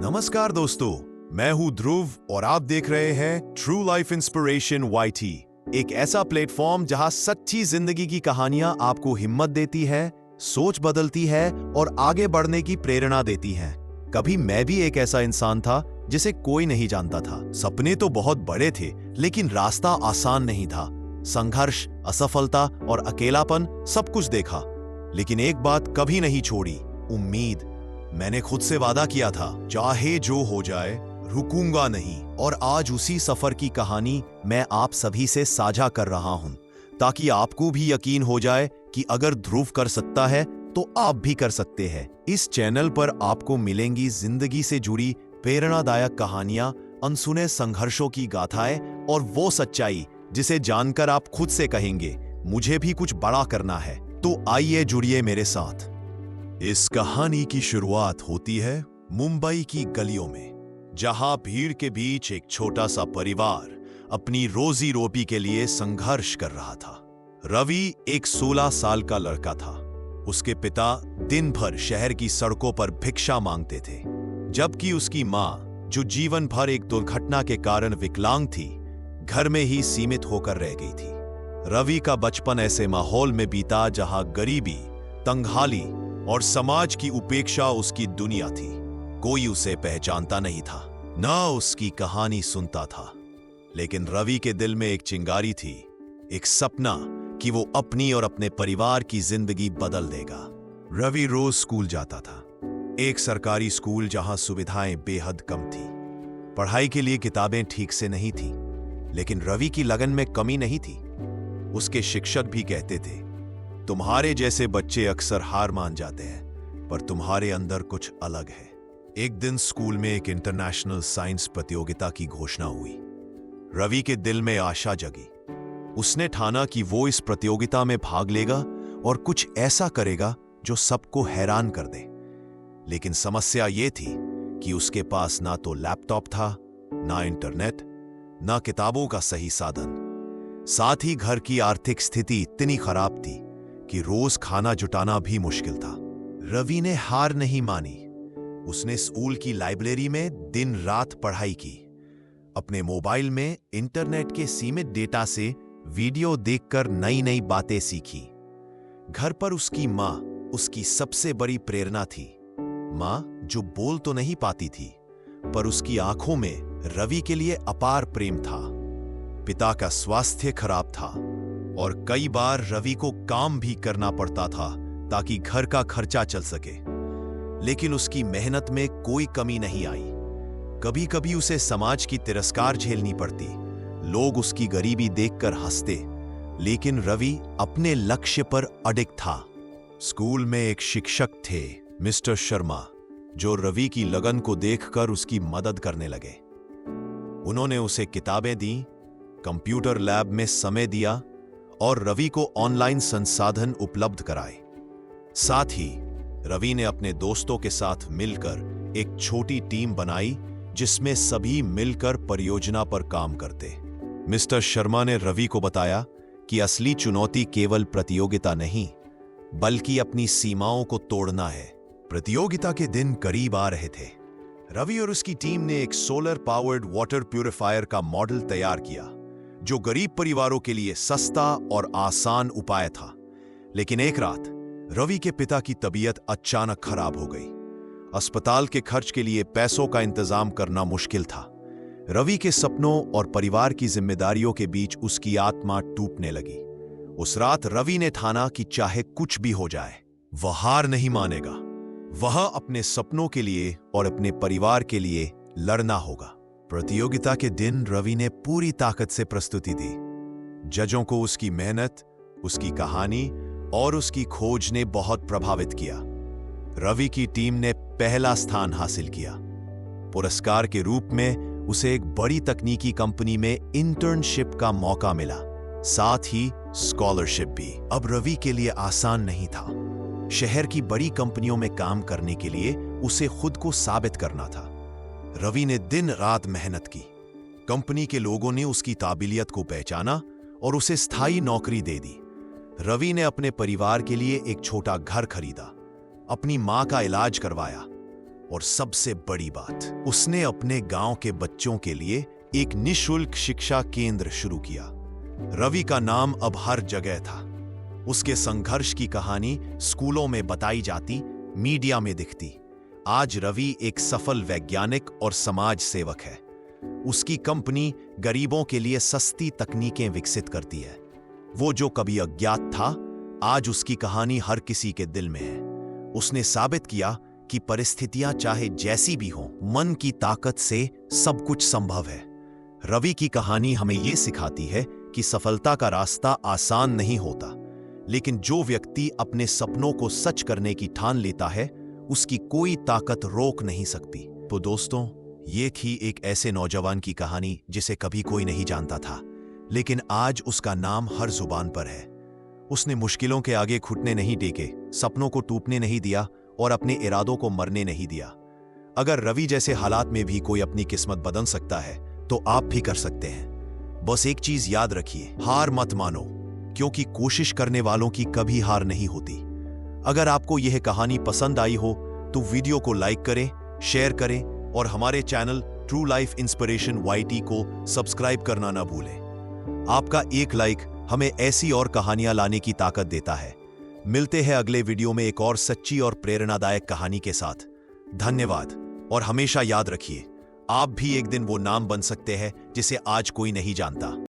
नमस्कार दोस्तों, मैं हूं ध्रुव और आप देख रहे हैं ट्रू लाइफ इंस्पिरेशन YT, एक ऐसा प्लेटफॉर्म जहां सच्ची जिंदगी की कहानियां आपको हिम्मत देती है, सोच बदलती है और आगे बढ़ने की प्रेरणा देती हैं। कभी मैं भी एक ऐसा इंसान था जिसे कोई नहीं जानता था। सपने तो बहुत बड़े थे, लेकिन रास्ता आसान नहीं था। संघर्ष, असफलता और अकेलापन सब कुछ देखा, लेकिन एक बात कभी नहीं छोड़ी, उम्मीद। मैंने खुद से वादा किया था, चाहे जो हो जाए रुकूंगा नहीं। और आज उसी सफर की कहानी मैं आप सभी से साझा कर रहा हूं, ताकि आपको भी यकीन हो जाए कि अगर ध्रुव कर सकता है तो आप भी कर सकते हैं। इस चैनल पर आपको मिलेंगी जिंदगी से जुड़ी प्रेरणादायक कहानियां, अनसुने संघर्षों की गाथाएं और वो सच्चाई जिसे जानकर आप खुद से कहेंगे, मुझे भी कुछ बड़ा करना है। तो आइए जुड़िए मेरे साथ। इस कहानी की शुरुआत होती है मुंबई की गलियों में, जहां भीड़ के बीच एक छोटा सा परिवार अपनी रोजी रोटी के लिए संघर्ष कर रहा था। रवि एक 16 साल का लड़का था। उसके पिता दिन भर शहर की सड़कों पर भिक्षा मांगते थे, जबकि उसकी मां, जो जीवन भर एक दुर्घटना के कारण विकलांग थी, घर में ही सीमित होकर रह गई थी। रवि का बचपन ऐसे माहौल में बीता जहां गरीबी, तंगहाली और समाज की उपेक्षा उसकी दुनिया थी। कोई उसे पहचानता नहीं था, ना उसकी कहानी सुनता था। लेकिन रवि के दिल में एक चिंगारी थी, एक सपना कि वो अपनी और अपने परिवार की जिंदगी बदल देगा। रवि रोज स्कूल जाता था, एक सरकारी स्कूल जहां सुविधाएं बेहद कम थी। पढ़ाई के लिए किताबें ठीक से नहीं थी, लेकिन रवि की लगन में कमी नहीं थी। उसके शिक्षक भी कहते थे, तुम्हारे जैसे बच्चे अक्सर हार मान जाते हैं, पर तुम्हारे अंदर कुछ अलग है। एक दिन स्कूल में एक इंटरनेशनल साइंस प्रतियोगिता की घोषणा हुई। रवि के दिल में आशा जगी। उसने ठाना कि वो इस प्रतियोगिता में भाग लेगा और कुछ ऐसा करेगा जो सबको हैरान कर दे। लेकिन समस्या ये थी कि उसके पास ना तो लैपटॉप था, ना इंटरनेट, ना किताबों का सही साधन। साथ ही घर की आर्थिक स्थिति इतनी खराब थी कि रोज खाना जुटाना भी मुश्किल था। रवि ने हार नहीं मानी। उसने स्कूल की लाइब्रेरी में दिन रात पढ़ाई की। अपने मोबाइल में इंटरनेट के सीमित डेटा से वीडियो देखकर नई नई बातें सीखी। घर पर उसकी मां उसकी सबसे बड़ी प्रेरणा थी। मां जो बोल तो नहीं पाती थी, पर उसकी आंखों में रवि के लिए अपार प्रेम था। पिता का स्वास्थ्य खराब था और कई बार रवि को काम भी करना पड़ता था ताकि घर का खर्चा चल सके। लेकिन उसकी मेहनत में कोई कमी नहीं आई। कभी कभी उसे समाज की तिरस्कार झेलनी पड़ती। लोग उसकी गरीबी देखकर हंसते, लेकिन रवि अपने लक्ष्य पर अडिग था। स्कूल में एक शिक्षक थे, मिस्टर शर्मा, जो रवि की लगन को देखकर उसकी मदद करने लगे। उन्होंने उसे किताबें दी, कंप्यूटर लैब में समय दिया और रवि को ऑनलाइन संसाधन उपलब्ध कराए। साथ ही रवि ने अपने दोस्तों के साथ मिलकर एक छोटी टीम बनाई, जिसमें सभी मिलकर परियोजना पर काम करते। मिस्टर शर्मा ने रवि को बताया कि असली चुनौती केवल प्रतियोगिता नहीं, बल्कि अपनी सीमाओं को तोड़ना है। प्रतियोगिता के दिन करीब आ रहे थे। रवि और उसकी टीम ने एक सोलर पावर्ड वाटर प्यूरिफायर का मॉडल तैयार किया, जो गरीब परिवारों के लिए सस्ता और आसान उपाय था। लेकिन एक रात रवि के पिता की तबीयत अचानक खराब हो गई। अस्पताल के खर्च के लिए पैसों का इंतजाम करना मुश्किल था। रवि के सपनों और परिवार की जिम्मेदारियों के बीच उसकी आत्मा टूटने लगी। उस रात रवि ने ठाना कि चाहे कुछ भी हो जाए, वह हार नहीं मानेगा। वह अपने सपनों के लिए और अपने परिवार के लिए लड़ना होगा। प्रतियोगिता के दिन रवि ने पूरी ताकत से प्रस्तुति दी। जजों को उसकी मेहनत, उसकी कहानी और उसकी खोज ने बहुत प्रभावित किया। रवि की टीम ने पहला स्थान हासिल किया। पुरस्कार के रूप में उसे एक बड़ी तकनीकी कंपनी में इंटर्नशिप का मौका मिला, साथ ही स्कॉलरशिप भी। अब रवि के लिए आसान नहीं था। शहर की बड़ी कंपनियों में काम करने के लिए उसे खुद को साबित करना था। रवि ने दिन रात मेहनत की। कंपनी के लोगों ने उसकी काबिलियत को पहचाना और उसे स्थायी नौकरी दे दी। रवि ने अपने परिवार के लिए एक छोटा घर खरीदा, अपनी मां का इलाज करवाया और सबसे बड़ी बात, उसने अपने गांव के बच्चों के लिए एक निःशुल्क शिक्षा केंद्र शुरू किया। रवि का नाम अब हर जगह था। उसके संघर्ष की कहानी स्कूलों में बताई जाती, मीडिया में दिखती। आज रवि एक सफल वैज्ञानिक और समाज सेवक है। उसकी कंपनी गरीबों के लिए सस्ती तकनीकें विकसित करती है। वो जो कभी अज्ञात था, आज उसकी कहानी हर किसी के दिल में है। उसने साबित किया कि परिस्थितियां चाहे जैसी भी हों, मन की ताकत से सब कुछ संभव है। रवि की कहानी हमें यह सिखाती है कि सफलता का रास्ता आसान नहीं होता, लेकिन जो व्यक्ति अपने सपनों को सच करने की ठान लेता है, उसकी कोई ताकत रोक नहीं सकती। तो दोस्तों, ये थी एक ऐसे नौजवान की कहानी जिसे कभी कोई नहीं जानता था, लेकिन आज उसका नाम हर जुबान पर है। उसने मुश्किलों के आगे घुटने नहीं टेके, सपनों को टूटने नहीं दिया और अपने इरादों को मरने नहीं दिया। अगर रवि जैसे हालात में भी कोई अपनी किस्मत बदल सकता है, तो आप भी कर सकते हैं। बस एक चीज याद रखिए, हार मत मानो, क्योंकि कोशिश करने वालों की कभी हार नहीं होती। अगर आपको यह कहानी पसंद आई हो तो वीडियो को लाइक करें, शेयर करें और हमारे channel true life inspiration YT को सब्सक्राइब करना ना भूलें। आपका एक लाइक हमें ऐसी और कहानियां लाने की ताकत देता है। मिलते हैं अगले वीडियो में एक और सच्ची और प्रेरणादायक कहानी के साथ। धन्यवाद और हमेशा याद रखिए, आप भी एक दिन वो नाम बन सकते हैं जिसे आज कोई नहीं जानता।